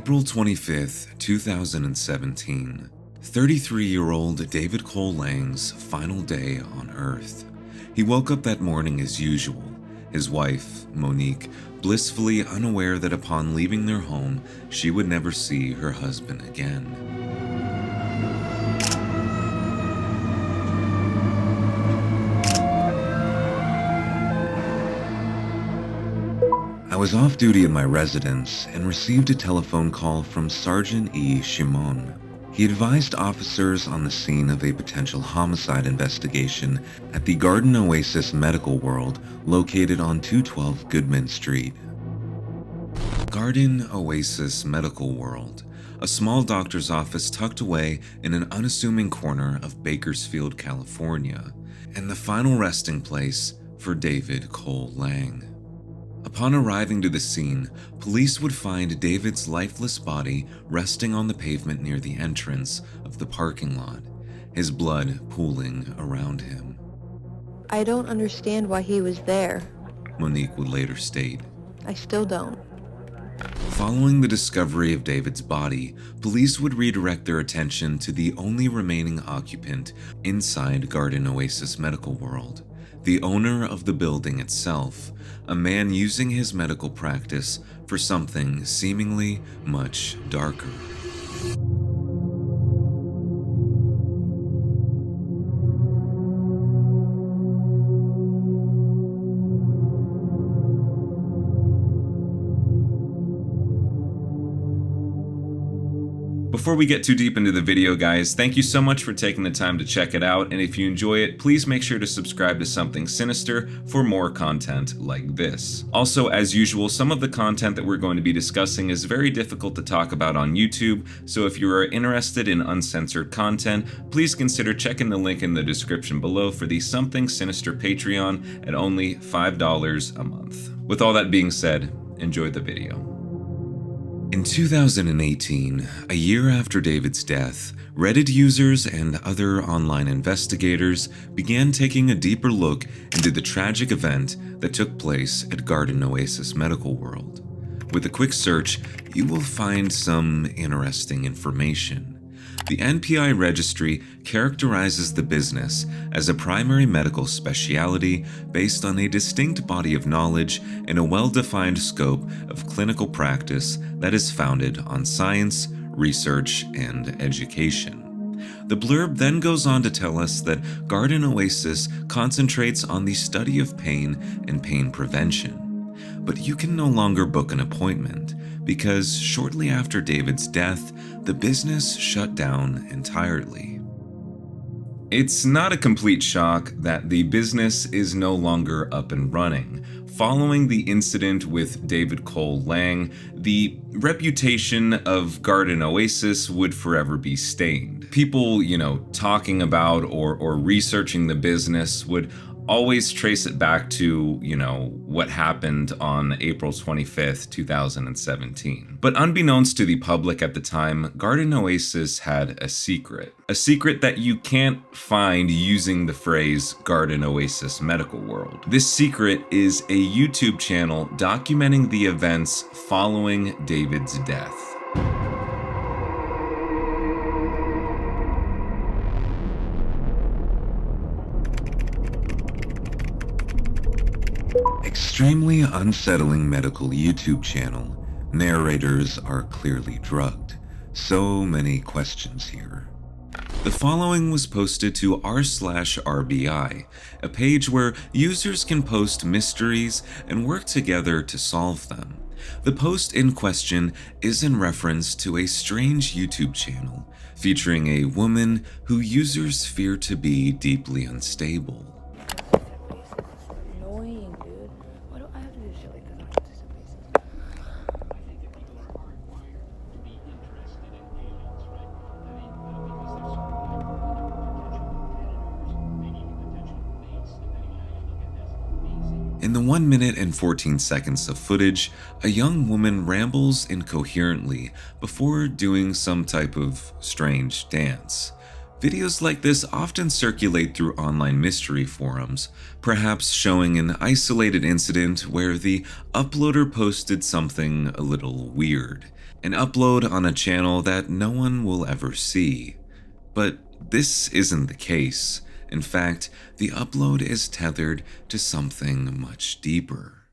April 25th, 2017. 33-year-old David Cole Lang's final day on Earth. He woke up that morning as usual, his wife, Monique, blissfully unaware that upon leaving their home, she would never see her husband again. I was off duty at my residence and received a telephone call from Sergeant E. Shimon. He advised officers on the scene of a potential homicide investigation at the Garden Oasis Medical World located on 212 Goodman Street. Garden Oasis Medical World, a small doctor's office tucked away in an unassuming corner of Bakersfield, California, and the final resting place for David Cole Lang. Upon arriving to the scene, police would find David's lifeless body resting on the pavement near the entrance of the parking lot, his blood pooling around him. I don't understand why he was there. Monique would later state. I still don't. Following the discovery of David's body, police would redirect their attention to the only remaining occupant inside Garden Oasis Medical World, the owner of the building itself, a man using his medical practice for something seemingly much darker. Before we get too deep into the video, guys, thank you so much for taking the time to check it out, and if you enjoy it, please make sure to subscribe to Something Sinister for more content like this. Also, as usual, some of the content that we're going to be discussing is very difficult to talk about on YouTube, so if you are interested in uncensored content, please consider checking the link in the description below for the Something Sinister Patreon at only $5 a month. With all that being said, enjoy the video. In 2018, a year after David's death, Reddit users and other online investigators began taking a deeper look into the tragic event that took place at Garden Oasis Medical World. With a quick search, you will find some interesting information. The NPI registry characterizes the business as a primary medical specialty based on a distinct body of knowledge and a well-defined scope of clinical practice that is founded on science, research, and education. The blurb then goes on to tell us that Garden Oasis concentrates on the study of pain and pain prevention. But you can no longer book an appointment, because shortly after David's death, the business shut down entirely. It's not a complete shock that the business is no longer up and running. Following the incident with David Cole Lang, the reputation of Garden Oasis would forever be stained. People, talking about or researching the business would always trace it back to, what happened on April 25th, 2017. But unbeknownst to the public at the time, Garden Oasis had a secret. A secret that you can't find using the phrase Garden Oasis Medical World. This secret is a YouTube channel documenting the events following David's death. Extremely unsettling medical YouTube channel. Narrators are clearly drugged. So many questions here. The following was posted to r/RBI, a page where users can post mysteries and work together to solve them. The post in question is in reference to a strange YouTube channel featuring a woman who users fear to be deeply unstable. In the 1 minute and 14 seconds of footage, a young woman rambles incoherently before doing some type of strange dance. Videos like this often circulate through online mystery forums, perhaps showing an isolated incident where the uploader posted something a little weird. an upload on a channel that no one will ever see. But this isn't the case. In fact, the upload is tethered to something much deeper.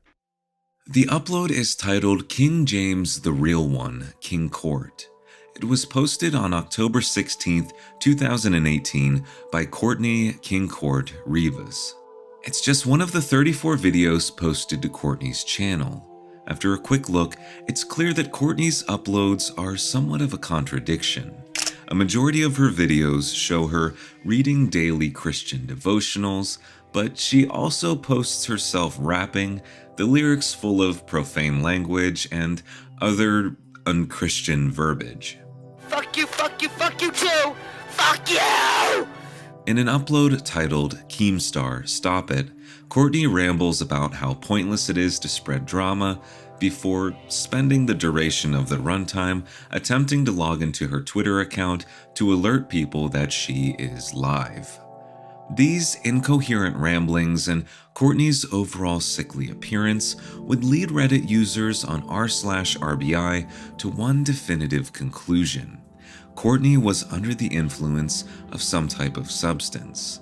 The upload is titled King James the Real One, King Court. It was posted on October 16th, 2018 by Courtney King Court Rivas. It's just one of the 34 videos posted to Courtney's channel. After a quick look, it's clear that Courtney's uploads are somewhat of a contradiction. A majority of her videos show her reading daily Christian devotionals, but she also posts herself rapping, the lyrics full of profane language and other unchristian verbiage. Fuck you too! Fuck you! In an upload titled Keemstar, Stop It, Courtney rambles about how pointless it is to spread drama before spending the duration of the runtime attempting to log into her Twitter account to alert people that she is live. These incoherent ramblings and Courtney's overall sickly appearance would lead Reddit users on r/RBI to one definitive conclusion. Courtney was under the influence of some type of substance.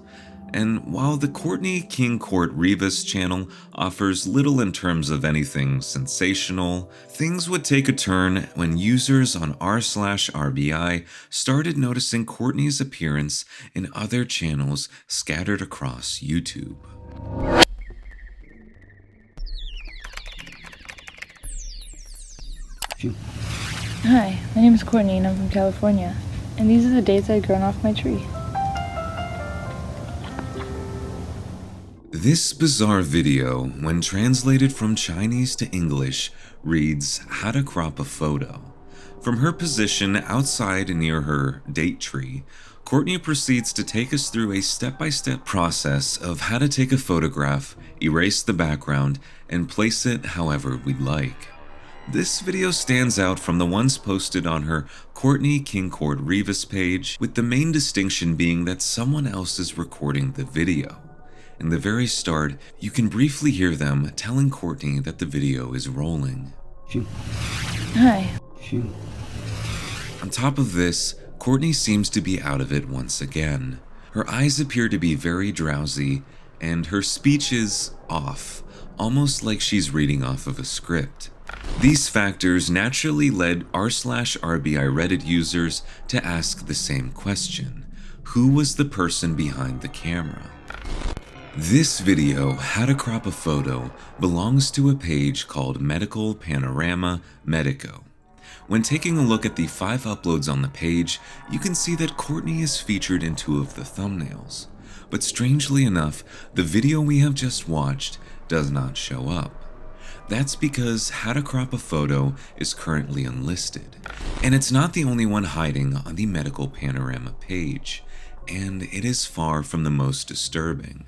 And while the Courtney King Court Rivas channel offers little in terms of anything sensational, things would take a turn when users on r/RBI started noticing Courtney's appearance in other channels scattered across YouTube. Hi, my name is Courtney and I'm from California, and these are the dates I've grown off my tree. This bizarre video, when translated from Chinese to English, reads How to Crop a Photo. From her position outside near her date tree, Courtney proceeds to take us through a step-by-step process of how to take a photograph, erase the background, and place it however we'd like. This video stands out from the ones posted on her Courtney King Court Rivas page, with the main distinction being that someone else is recording the video. In the very start, you can briefly hear them telling Courtney that the video is rolling. Hi. On top of this, Courtney seems to be out of it once again. Her eyes appear to be very drowsy, and her speech is off, almost like she's reading off of a script. These factors naturally led r/RBI Reddit users to ask the same question: who was the person behind the camera? This video, How to Crop a Photo, belongs to a page called Medical Panorama Medico. When taking a look at the 5 uploads on the page, you can see that Courtney is featured in 2 of the thumbnails. But strangely enough, the video we have just watched does not show up. That's because How to Crop a Photo is currently unlisted, and it's not the only one hiding on the Medical Panorama page, and it is far from the most disturbing.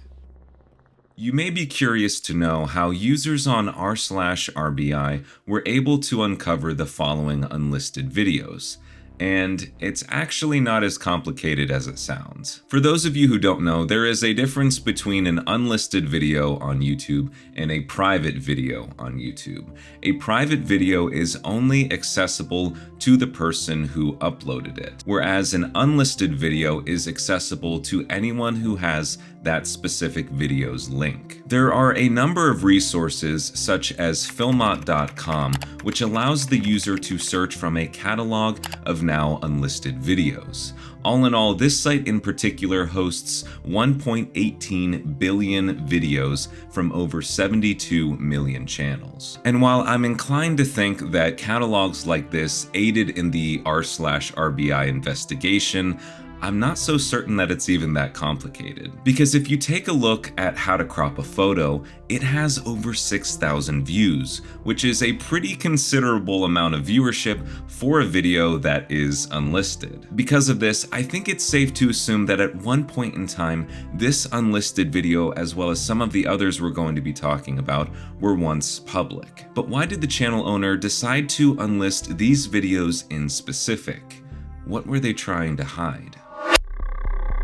You may be curious to know how users on r/RBI were able to uncover the following unlisted videos. And it's actually not as complicated as it sounds. For those of you who don't know, there is a difference between an unlisted video on YouTube and a private video on YouTube. A private video is only accessible to the person who uploaded it, whereas an unlisted video is accessible to anyone who has that specific video's link. There are a number of resources such as filmot.com, which allows the user to search from a catalog of now unlisted videos. All in all, this site in particular hosts 1.18 billion videos from over 72 million channels. And while I'm inclined to think that catalogs like this aided in the r/RBI investigation, I'm not so certain that it's even that complicated. Because if you take a look at How to Crop a Photo, it has over 6,000 views, which is a pretty considerable amount of viewership for a video that is unlisted. Because of this, I think it's safe to assume that at one point in time, this unlisted video, as well as some of the others we're going to be talking about, were once public. But why did the channel owner decide to unlist these videos in specific? What were they trying to hide?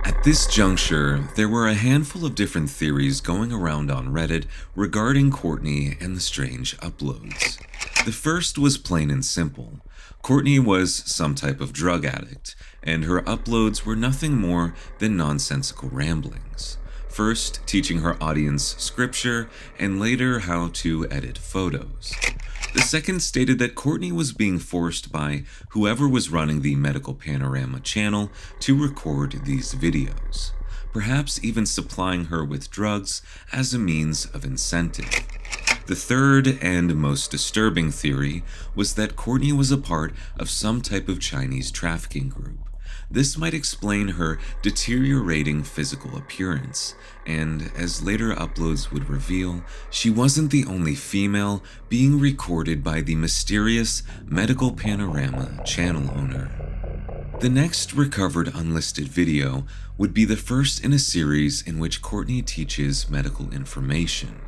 At this juncture, there were a handful of different theories going around on Reddit regarding Courtney and the strange uploads. The first was plain and simple. Courtney was some type of drug addict, and her uploads were nothing more than nonsensical ramblings. First, teaching her audience scripture, and later how to edit photos. The second stated that Courtney was being forced by whoever was running the Medical Panorama channel to record these videos, perhaps even supplying her with drugs as a means of incentive. The third and most disturbing theory was that Courtney was a part of some type of Chinese trafficking group. This might explain her deteriorating physical appearance, and as later uploads would reveal, she wasn't the only female being recorded by the mysterious Medical Panorama channel owner. The next recovered unlisted video would be the first in a series in which Courtney teaches medical information.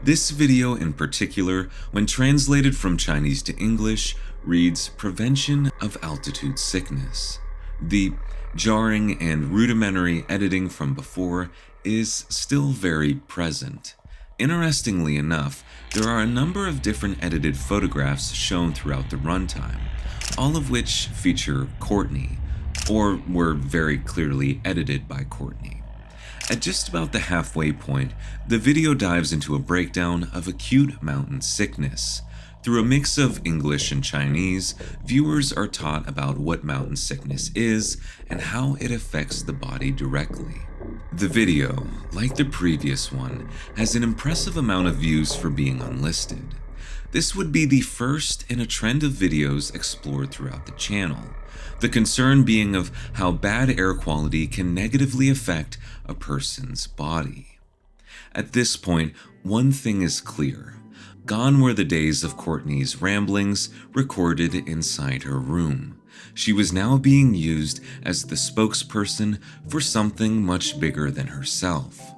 This video in particular, when translated from Chinese to English, reads Prevention of Altitude Sickness. The jarring and rudimentary editing from before is still very present. Interestingly enough, there are a number of different edited photographs shown throughout the runtime, all of which feature Courtney, or were very clearly edited by Courtney. At just about the halfway point, the video dives into a breakdown of acute mountain sickness. Through a mix of English and Chinese, viewers are taught about what mountain sickness is and how it affects the body directly. The video, like the previous one, has an impressive amount of views for being unlisted. This would be the first in a trend of videos explored throughout the channel, the concern being of how bad air quality can negatively affect a person's body. At this point, one thing is clear. Gone were the days of Courtney's ramblings recorded inside her room. She was now being used as the spokesperson for something much bigger than herself.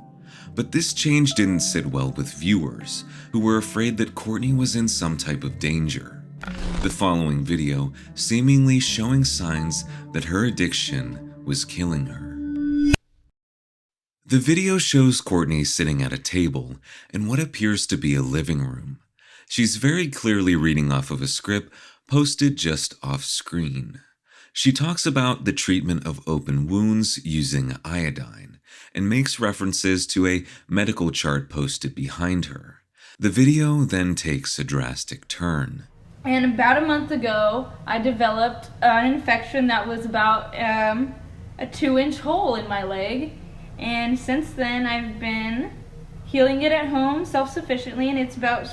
But this change didn't sit well with viewers, who were afraid that Courtney was in some type of danger. The following video seemingly showing signs that her addiction was killing her. The video shows Courtney sitting at a table in what appears to be a living room. She's very clearly reading off of a script posted just off screen. She talks about the treatment of open wounds using iodine and makes references to a medical chart posted behind her. The video then takes a drastic turn. And about a month ago, I developed an infection that was about a 2-inch hole in my leg. And since then, I've been healing it at home self-sufficiently, and it's about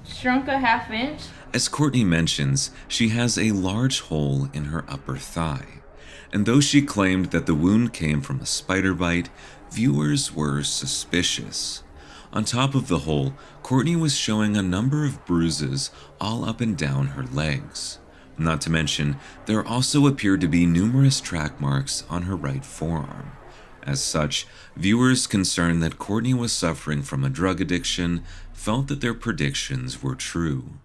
shrunk a 1/2 inch. As Courtney mentions, she has a large hole in her upper thigh. And though she claimed that the wound came from a spider bite, viewers were suspicious. On top of the hole, Courtney was showing a number of bruises all up and down her legs. Not to mention, there also appeared to be numerous track marks on her right forearm. As such, viewers concerned that Courtney was suffering from a drug addiction felt that their predictions were true.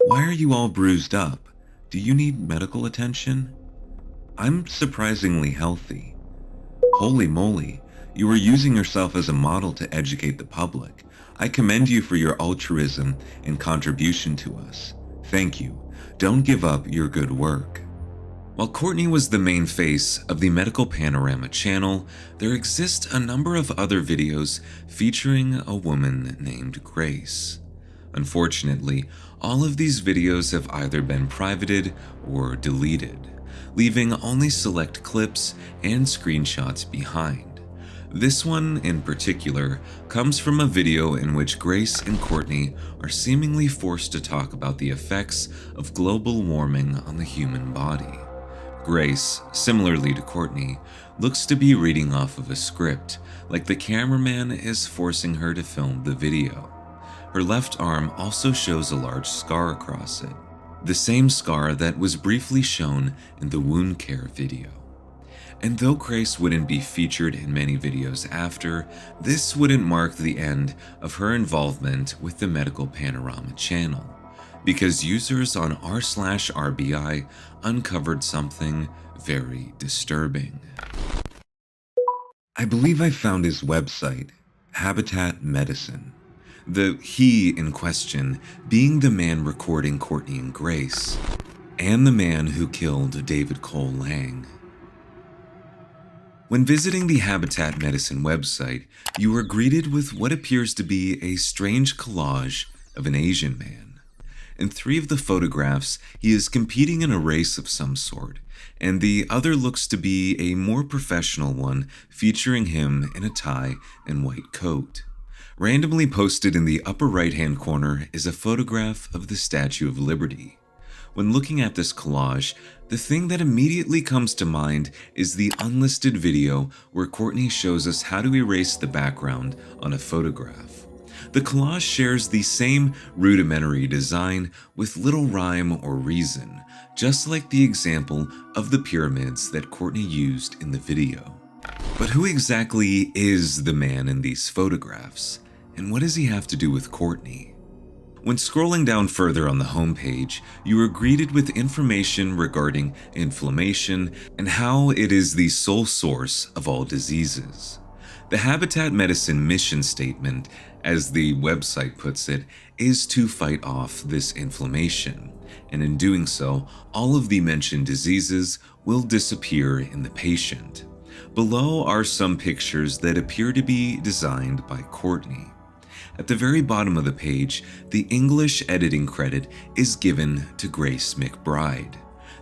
Why are you all bruised up? Do you need medical attention? I'm surprisingly healthy. Holy moly, you are using yourself as a model to educate the public. I commend you for your altruism and contribution to us. Thank you. Don't give up your good work. While Courtney was the main face of the Medical Panorama channel, there exist a number of other videos featuring a woman named Grace. Unfortunately, all of these videos have either been privated or deleted, leaving only select clips and screenshots behind. This one, in particular, comes from a video in which Grace and Courtney are seemingly forced to talk about the effects of global warming on the human body. Grace, similarly to Courtney, looks to be reading off of a script, like the cameraman is forcing her to film the video. Her left arm also shows a large scar across it, the same scar that was briefly shown in the wound care video. And though Grace wouldn't be featured in many videos after, this wouldn't mark the end of her involvement with the Medical Panorama channel, because users on r/RBI uncovered something very disturbing. I believe I found his website, Habitat Medicine. The he in question being the man recording Courtney and Grace, and the man who killed David Cole Lang. When visiting the Habitat Medicine website, you are greeted with what appears to be a strange collage of an Asian man. In 3 of the photographs, he is competing in a race of some sort, and the other looks to be a more professional one featuring him in a tie and white coat. Randomly posted in the upper right-hand corner is a photograph of the Statue of Liberty. When looking at this collage, the thing that immediately comes to mind is the Unlisted video where Courtney shows us how to erase the background on a photograph. The collage shares the same rudimentary design with little rhyme or reason, just like the example of the pyramids that Courtney used in the video. But who exactly is the man in these photographs, and what does he have to do with Courtney? When scrolling down further on the homepage, you are greeted with information regarding inflammation and how it is the sole source of all diseases. The Habitat Medicine mission statement, as the website puts it, is to fight off this inflammation, and in doing so, all of the mentioned diseases will disappear in the patient. Below are some pictures that appear to be designed by Courtney. At the very bottom of the page, the English editing credit is given to Grace McBride,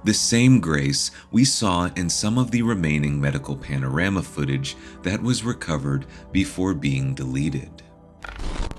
the same Grace we saw in some of the remaining medical panorama footage that was recovered before being deleted.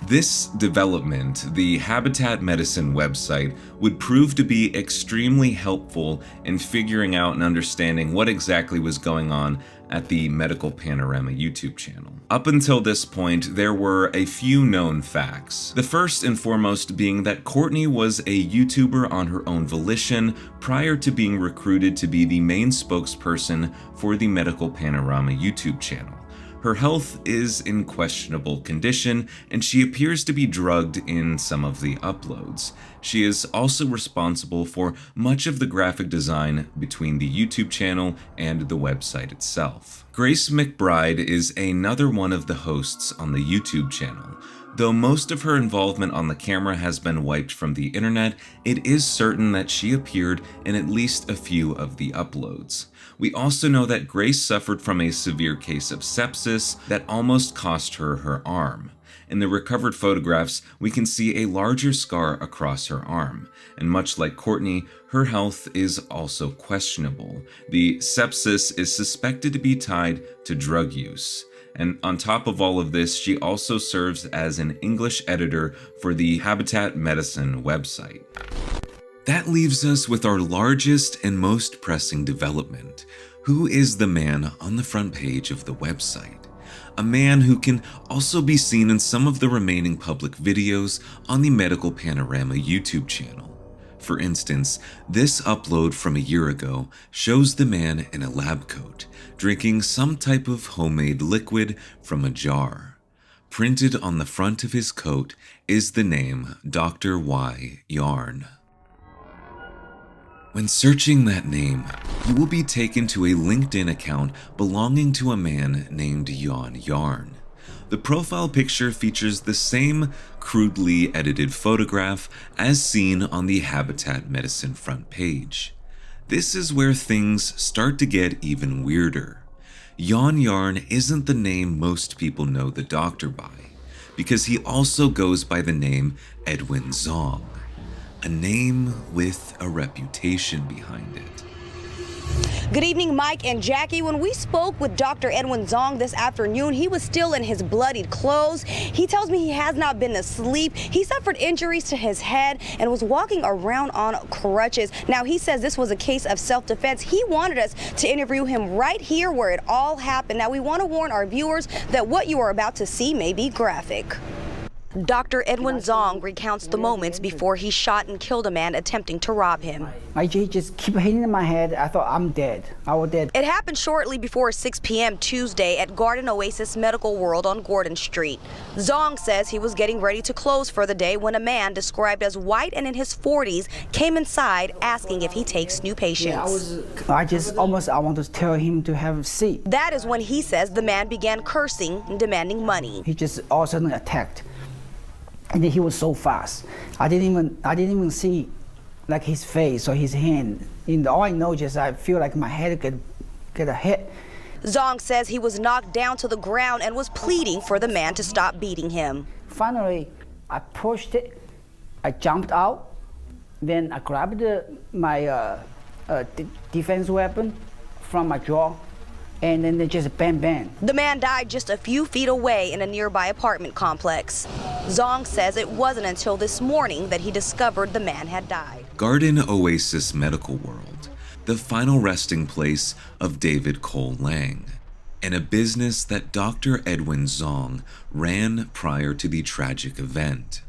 This development, the Habitat Medicine website, would prove to be extremely helpful in figuring out and understanding what exactly was going on at the Medical Panorama YouTube channel. Up until this point, there were a few known facts. The first and foremost being that Courtney was a YouTuber on her own volition prior to being recruited to be the main spokesperson for the Medical Panorama YouTube channel. Her health is in questionable condition, and she appears to be drugged in some of the uploads. She is also responsible for much of the graphic design between the YouTube channel and the website itself. Grace McBride is another one of the hosts on the YouTube channel. Though most of her involvement on the camera has been wiped from the internet, it is certain that she appeared in at least a few of the uploads. We also know that Grace suffered from a severe case of sepsis that almost cost her her arm. In the recovered photographs, we can see a larger scar across her arm, and much like Courtney, her health is also questionable. The sepsis is suspected to be tied to drug use. And on top of all of this, she also serves as an English editor for the Habitat Medicine website. That leaves us with our largest and most pressing development. Who is the man on the front page of the website? A man who can also be seen in some of the remaining public videos on the Medical Panorama YouTube channel. For instance, this upload from a year ago shows the man in a lab coat, drinking some type of homemade liquid from a jar. Printed on the front of his coat is the name Dr. Y. Yarn. When searching that name, you will be taken to a LinkedIn account belonging to a man named Jan Yarn. The profile picture features the same crudely edited photograph as seen on the Habitat Medicine front page. This is where things start to get even weirder. Jan Yarn isn't the name most people know the doctor by, because he also goes by the name Edwin Zong, a name with a reputation behind it. Good evening, Mike and Jackie. When we spoke with Dr. Edwin Zong this afternoon, he was still in his bloodied clothes. He tells me he has not been asleep. He suffered injuries to his head and was walking around on crutches. Now, he says this was a case of self-defense. He wanted us to interview him right here where it all happened. Now, we want to warn our viewers that what you are about to see may be graphic. Dr. Edwin Zong recounts the moments before he shot and killed a man attempting to rob him. He just keep hitting in my head. I thought, I'm dead. I was dead. It happened shortly before 6 p.m. Tuesday at Garden Oasis Medical World on Gordon Street. Zong says he was getting ready to close for the day when a man described as white and in his 40s came inside asking if he takes new patients. I want to tell him to have a seat. That is when he says the man began cursing and demanding money. He just all of a sudden attacked. And then he was so fast. I didn't even see like his face or his hand. All I know is I feel like my head get a hit. Zong says he was knocked down to the ground and was pleading for the man to stop beating him. Finally, I pushed it. I jumped out. Then I grabbed my defense weapon from my drawer, and then they just bang, bang. The man died just a few feet away in a nearby apartment complex. Zong says it wasn't until this morning that he discovered the man had died. Garden Oasis Medical World, the final resting place of David Cole Lang, and a business that Dr. Edwin Zong ran prior to the tragic event.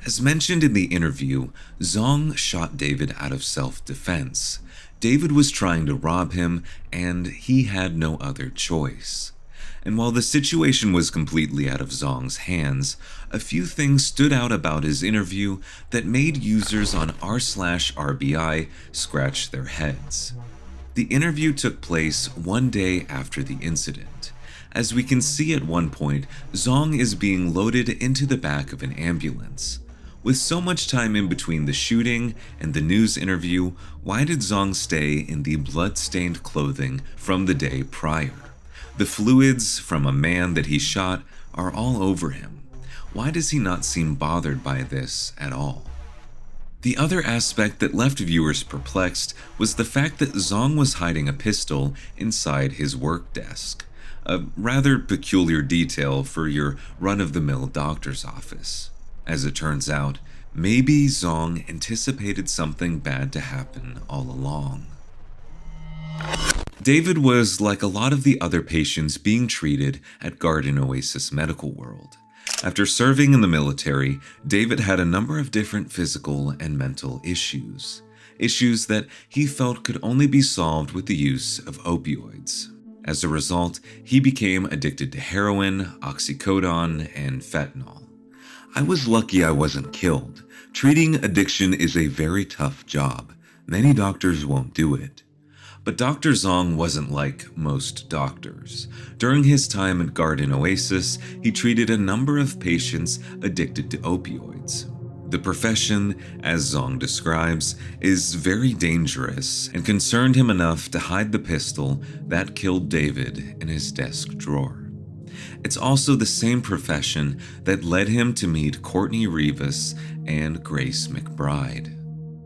As mentioned in the interview, Zong shot David out of self-defense. David was trying to rob him, and he had no other choice. And while the situation was completely out of Zong's hands, a few things stood out about his interview that made users on r/RBI scratch their heads. The interview took place one day after the incident. As we can see at one point, Zong is being loaded into the back of an ambulance. With so much time in between the shooting and the news interview, why did Zong stay in the blood-stained clothing from the day prior? The fluids from a man that he shot are all over him. Why does he not seem bothered by this at all? The other aspect that left viewers perplexed was the fact that Zong was hiding a pistol inside his work desk. A rather peculiar detail for your run-of-the-mill doctor's office. As it turns out, maybe Zong anticipated something bad to happen all along. David was like a lot of the other patients being treated at Garden Oasis Medical World. After serving in the military, David had a number of different physical and mental issues. Issues that he felt could only be solved with the use of opioids. As a result, he became addicted to heroin, oxycodone, and fentanyl. I was lucky I wasn't killed. Treating addiction is a very tough job. Many doctors won't do it. But Dr. Zong wasn't like most doctors. During his time at Garden Oasis, he treated a number of patients addicted to opioids. The profession, as Zong describes, is very dangerous and concerned him enough to hide the pistol that killed David in his desk drawer. It's also the same profession that led him to meet Courtney Rivas and Grace McBride.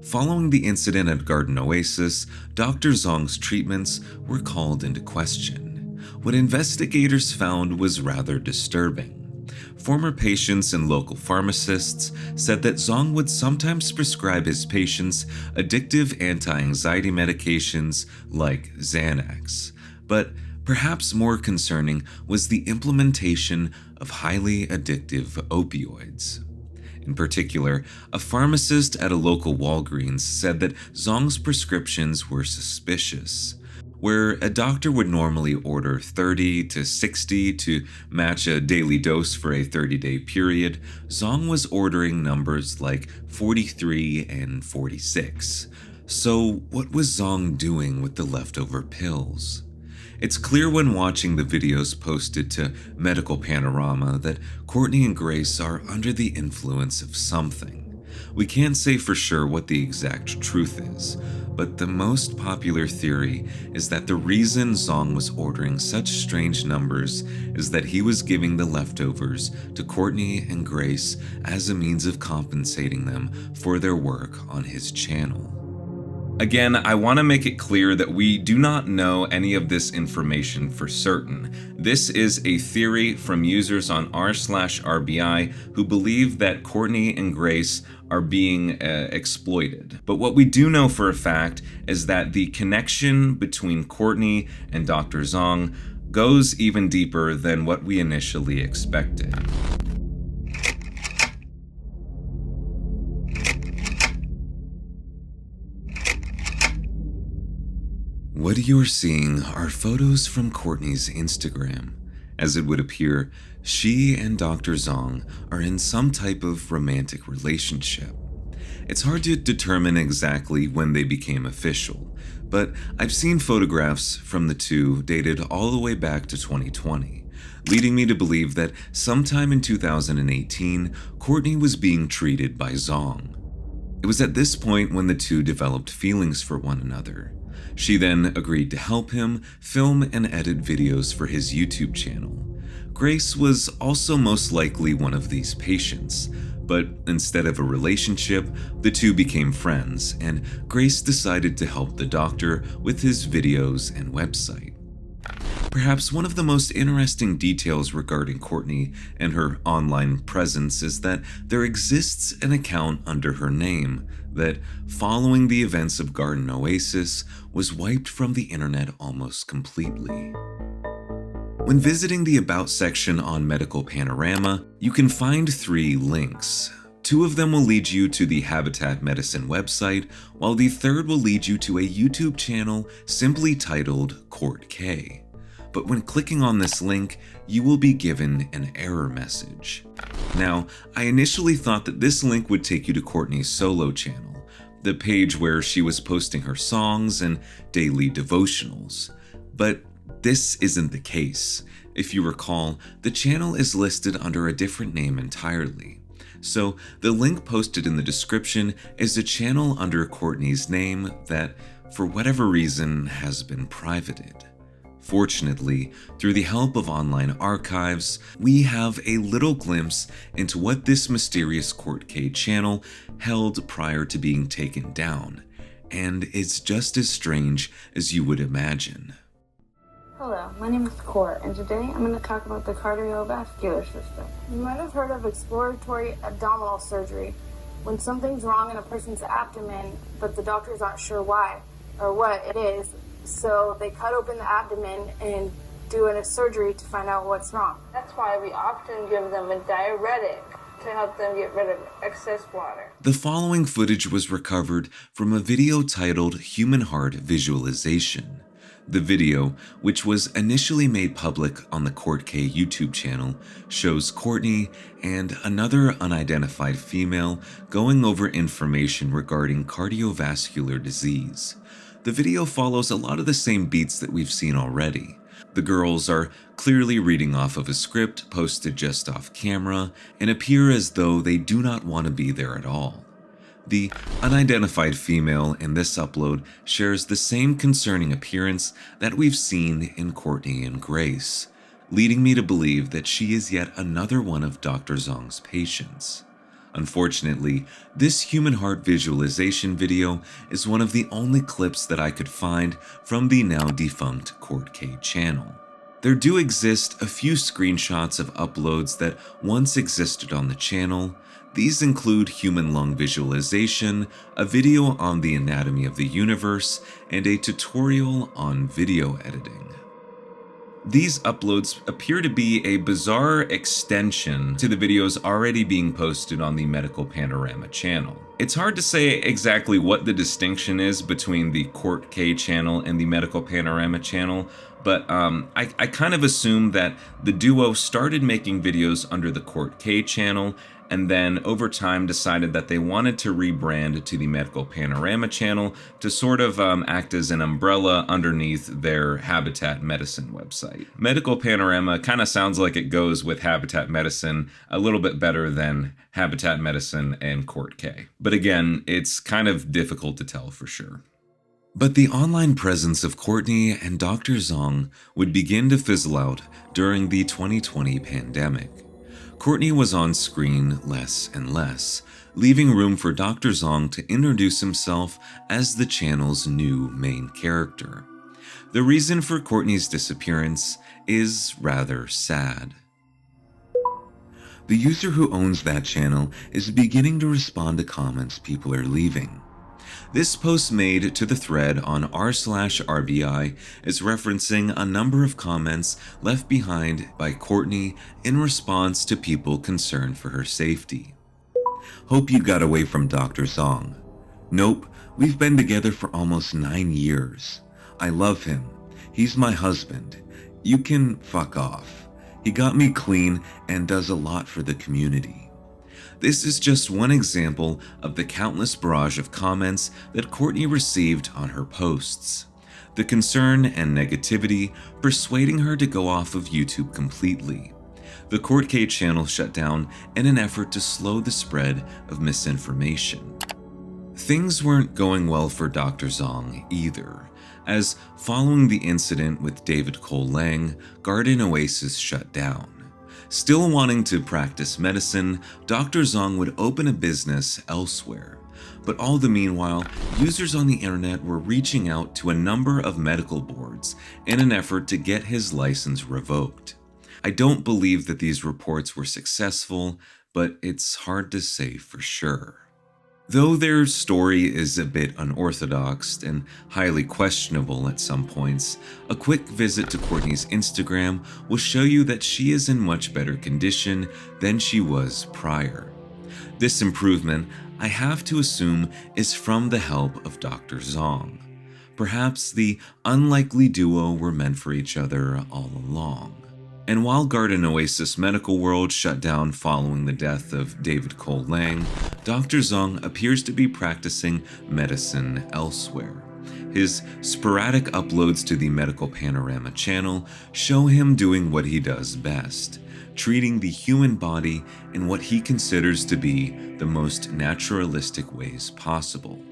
Following the incident at Garden Oasis, Dr. Zong's treatments were called into question. What investigators found was rather disturbing. Former patients and local pharmacists said that Zong would sometimes prescribe his patients addictive anti-anxiety medications like Xanax, but perhaps more concerning was the implementation of highly addictive opioids. In particular, a pharmacist at a local Walgreens said that Zong's prescriptions were suspicious. Where a doctor would normally order 30 to 60 to match a daily dose for a 30-day period, Zong was ordering numbers like 43 and 46. So what was Zong doing with the leftover pills? It's clear when watching the videos posted to Medical Panorama that Courtney and Grace are under the influence of something. We can't say for sure what the exact truth is, but the most popular theory is that the reason Zong was ordering such strange numbers is that he was giving the leftovers to Courtney and Grace as a means of compensating them for their work on his channel. Again, I want to make it clear that we do not know any of this information for certain. This is a theory from users on r/RBI who believe that Courtney and Grace are being exploited. But what we do know for a fact is that the connection between Courtney and Dr. Zong goes even deeper than what we initially expected. What you're seeing are photos from Courtney's Instagram. As it would appear, she and Dr. Zong are in some type of romantic relationship. It's hard to determine exactly when they became official, but I've seen photographs from the two dated all the way back to 2020, leading me to believe that sometime in 2018, Courtney was being treated by Zong. It was at this point when the two developed feelings for one another. She then agreed to help him film and edit videos for his YouTube channel. Grace was also most likely one of these patients, but instead of a relationship, the two became friends, and Grace decided to help the doctor with his videos and website. Perhaps one of the most interesting details regarding Courtney and her online presence is that there exists an account under her name that, following the events of Garden Oasis, was wiped from the internet almost completely. When visiting the About section on Medical Panorama, you can find 3 links. 2 of them will lead you to the Habitat Medicine website, while the third will lead you to a YouTube channel simply titled Court K. But when clicking on this link, you will be given an error message. Now, I initially thought that this link would take you to Courtney's solo channel, the page where she was posting her songs and daily devotionals. But this isn't the case. If you recall, the channel is listed under a different name entirely. So the link posted in the description is a channel under Courtney's name that, for whatever reason, has been privated. Fortunately, through the help of online archives, we have a little glimpse into what this mysterious Court K channel held prior to being taken down, and it's just as strange as you would imagine. Hello, my name is Court, and today I'm going to talk about the cardiovascular system. You might have heard of exploratory abdominal surgery, when something's wrong in a person's abdomen, but the doctors aren't sure why or what it is. So they cut open the abdomen and do a surgery to find out what's wrong. That's why we often give them a diuretic to help them get rid of excess water. The following footage was recovered from a video titled Human Heart Visualization. The video, which was initially made public on the Court K YouTube channel, shows Courtney and another unidentified female going over information regarding cardiovascular disease. The video follows a lot of the same beats that we've seen already. The girls are clearly reading off of a script posted just off camera and appear as though they do not want to be there at all. The unidentified female in this upload shares the same concerning appearance that we've seen in Courtney and Grace, leading me to believe that she is yet another one of Dr. Zong's patients. Unfortunately, this human heart visualization video is one of the only clips that I could find from the now defunct Court K channel. There do exist a few screenshots of uploads that once existed on the channel. These include human lung visualization, a video on the anatomy of the universe, and a tutorial on video editing. These uploads appear to be a bizarre extension to the videos already being posted on the Medical Panorama channel. It's hard to say exactly what the distinction is between the Court K channel and the Medical Panorama channel, but I kind of assume that the duo started making videos under the Court K channel and then over time decided that they wanted to rebrand to the Medical Panorama channel to sort of act as an umbrella underneath their Habitat Medicine website. Medical Panorama kind of sounds like it goes with Habitat Medicine a little bit better than Habitat Medicine and Court K. But again, it's kind of difficult to tell for sure. But the online presence of Courtney and Dr. Zong would begin to fizzle out during the 2020 pandemic. Courtney was on screen less and less, leaving room for Dr. Zong to introduce himself as the channel's new main character. The reason for Courtney's disappearance is rather sad. The user who owns that channel is beginning to respond to comments people are leaving. This post made to the thread on r/RBI is referencing a number of comments left behind by Courtney in response to people concerned for her safety. Hope you got away from Dr. Zong. Nope, we've been together for almost 9 years. I love him. He's my husband. You can fuck off. He got me clean and does a lot for the community. This is just one example of the countless barrage of comments that Courtney received on her posts. The concern and negativity persuading her to go off of YouTube completely. The Court K channel shut down in an effort to slow the spread of misinformation. Things weren't going well for Dr. Zong either, as following the incident with David Cole Lang, Garden Oasis shut down. Still wanting to practice medicine, Dr. Zong would open a business elsewhere. But all the meanwhile, users on the internet were reaching out to a number of medical boards in an effort to get his license revoked. I don't believe that these reports were successful, but it's hard to say for sure. Though their story is a bit unorthodox and highly questionable at some points, a quick visit to Courtney's Instagram will show you that she is in much better condition than she was prior. This improvement, I have to assume, is from the help of Dr. Zong. Perhaps the unlikely duo were meant for each other all along. And while Garden Oasis Medical World shut down following the death of David Cole Lang, Dr. Zong appears to be practicing medicine elsewhere. His sporadic uploads to the Medical Panorama channel show him doing what he does best, treating the human body in what he considers to be the most naturalistic ways possible.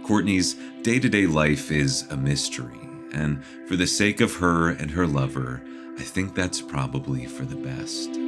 Courtney's day-to-day life is a mystery, and for the sake of her and her lover, I think that's probably for the best.